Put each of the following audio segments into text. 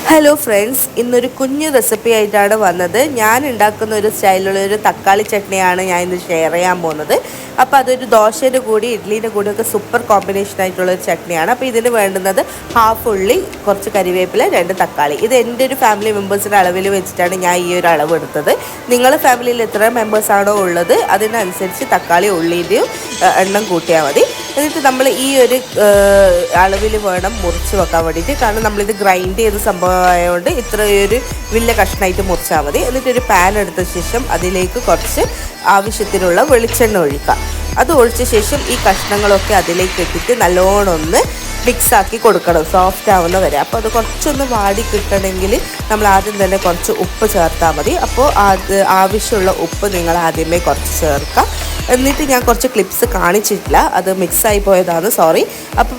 Hello friends, ഇന്നൊരു കുഞ്ഞു recipe ആയിട്ടാണ് വന്നത്. ഞാൻ ഉണ്ടാക്കുന്ന ഒരു സ്റ്റൈലിലുള്ള ഒരു തക്കാളി ചട്നിയാണ് ഞാൻ ഇന്ന് ഷെയർ ചെയ്യാൻ പോകുന്നത്. അപ്പോൾ അതൊരു ദോശയുടെ കൂടി ഇഡ്ഡലിയുടെ കൂടി ഒക്കെ സൂപ്പർ കോമ്പിനേഷൻ ആയിട്ടുള്ള ഒരു ചട്നിയാണ്. അപ്പോൾ ഇതിന് വേണ്ടുന്നത് ഹാഫ് ഉള്ളി, കുറച്ച് കരിവേപ്പില, 2 തക്കാളി. ഇത് എൻ്റെ ഒരു ഫാമിലി മെമ്പേഴ്സിൻ്റെ അളവിൽ വെച്ചിട്ടാണ് ഞാൻ ഈ ഒരു അളവ് എടുത്തത്. നിങ്ങളുടെ ഫാമിലിയിൽ എത്ര മെമ്പേഴ്സാണോ ഉള്ളത് അതിനനുസരിച്ച് തക്കാളി ഉള്ളിൻ്റെയും എണ്ണം കൂട്ടിയാൽ മതി. എന്നിട്ട് നമ്മൾ ഈ ഒരു അളവിൽ വേണം മുറിച്ച് വെക്കാൻ വേണ്ടിയിട്ട്. കാരണം നമ്മളിത് ഗ്രൈൻഡ് ചെയ്ത സംഭവമായതുകൊണ്ട് ഇത്രയൊരു വലിയ കഷ്ണമായിട്ട് മുറിച്ചാൽ മതി. എന്നിട്ടൊരു പാൻ എടുത്ത ശേഷം അതിലേക്ക് കുറച്ച് ആവശ്യത്തിനുള്ള വെളിച്ചെണ്ണ ഒഴിക്കുക. അത് ഒഴിച്ച ശേഷം ഈ കഷ്ണങ്ങളൊക്കെ അതിലേക്ക് ഇട്ടിട്ട് നല്ലോണം ഒന്ന് മിക്സാക്കി കൊടുക്കണം, സോഫ്റ്റ് ആവുന്ന വരെ. അപ്പോൾ അത് കുറച്ചൊന്ന് വാടി കിട്ടണമെങ്കിൽ നമ്മൾ ആദ്യം തന്നെ കുറച്ച് ഉപ്പ് ചേർത്താൽ മതി. അപ്പോൾ അത് ആവശ്യമുള്ള ഉപ്പ് നിങ്ങൾ ആദ്യമേ കുറച്ച് ചേർക്കുക. എന്നിട്ട് ഞാൻ കുറച്ച് ക്ലിപ്സ് കാണിച്ചിട്ടില്ല, അത് മിക്സായി പോയതാണ്, സോറി. അപ്പം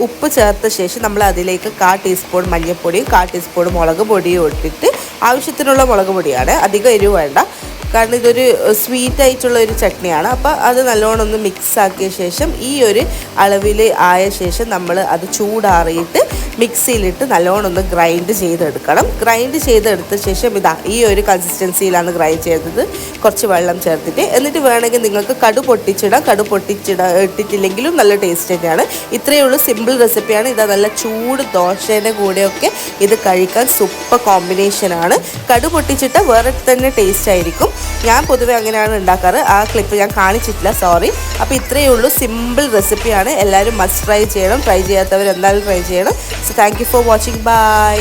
ഉപ്പ് ചേർത്ത ശേഷം നമ്മൾ അതിലേക്ക് 1/4 ടീസ്പൂൺ മഞ്ഞൾപ്പൊടിയും 1/4 ടീസ്പൂൺ മുളക് പൊടിയും ഇട്ടിട്ട്, ആവശ്യത്തിനുള്ള മുളക് പൊടിയാണ്, അധികം എരിവ് വേണ്ട, കാരണം ഇതൊരു സ്വീറ്റ് ആയിട്ടുള്ള ഒരു ചട്നിയാണ്. അപ്പോൾ അത് നല്ലോണം ഒന്ന് മിക്സ് ആക്കിയ ശേഷം ഈ ഒരു അളവിൽ ആയ ശേഷം നമ്മൾ അത് ചൂടാറിയിട്ട് മിക്സിയിലിട്ട് നല്ലോണം ഒന്ന് ഗ്രൈൻഡ് ചെയ്തെടുക്കണം. ഗ്രൈൻഡ് ചെയ്തെടുത്ത ശേഷം ഈ ഒരു കൺസിസ്റ്റൻസിയിലാണ് ഗ്രൈൻഡ് ചെയ്തത്, കുറച്ച് വെള്ളം ചേർത്തിട്ട്. എന്നിട്ട് വേണമെങ്കിൽ നിങ്ങൾക്ക് കടു പൊട്ടിച്ചിടാം, ഇട്ടിട്ടില്ലെങ്കിലും നല്ല ടേസ്റ്റ് തന്നെയാണ്. ഇത്രയേ ഉള്ളൂ, സിമ്പിൾ റെസിപ്പിയാണ്. ഇതാ നല്ല ചൂട് ദോശയുടെ കൂടെയൊക്കെ ഇത് കഴിക്കാൻ സൂപ്പർ കോമ്പിനേഷനാണ്. കടു പൊട്ടിച്ചിട്ട് വേറെ തന്നെ ടേസ്റ്റ് ആയിരിക്കും. ഞാൻ പൊതുവെ അങ്ങനെയാണ് ഉണ്ടാക്കാറ്. ആ ക്ലിപ്പ് ഞാൻ കാണിച്ചിട്ടില്ല, സോറി. അപ്പോൾ ഇത്രയേ ഉള്ളൂ, സിമ്പിൾ റെസിപ്പിയാണ്. എല്ലാവരും മസ്റ്റ് ട്രൈ ചെയ്യണം. ട്രൈ ചെയ്യാത്തവർ എന്തായാലും ട്രൈ ചെയ്യണം. So thank you for watching. By.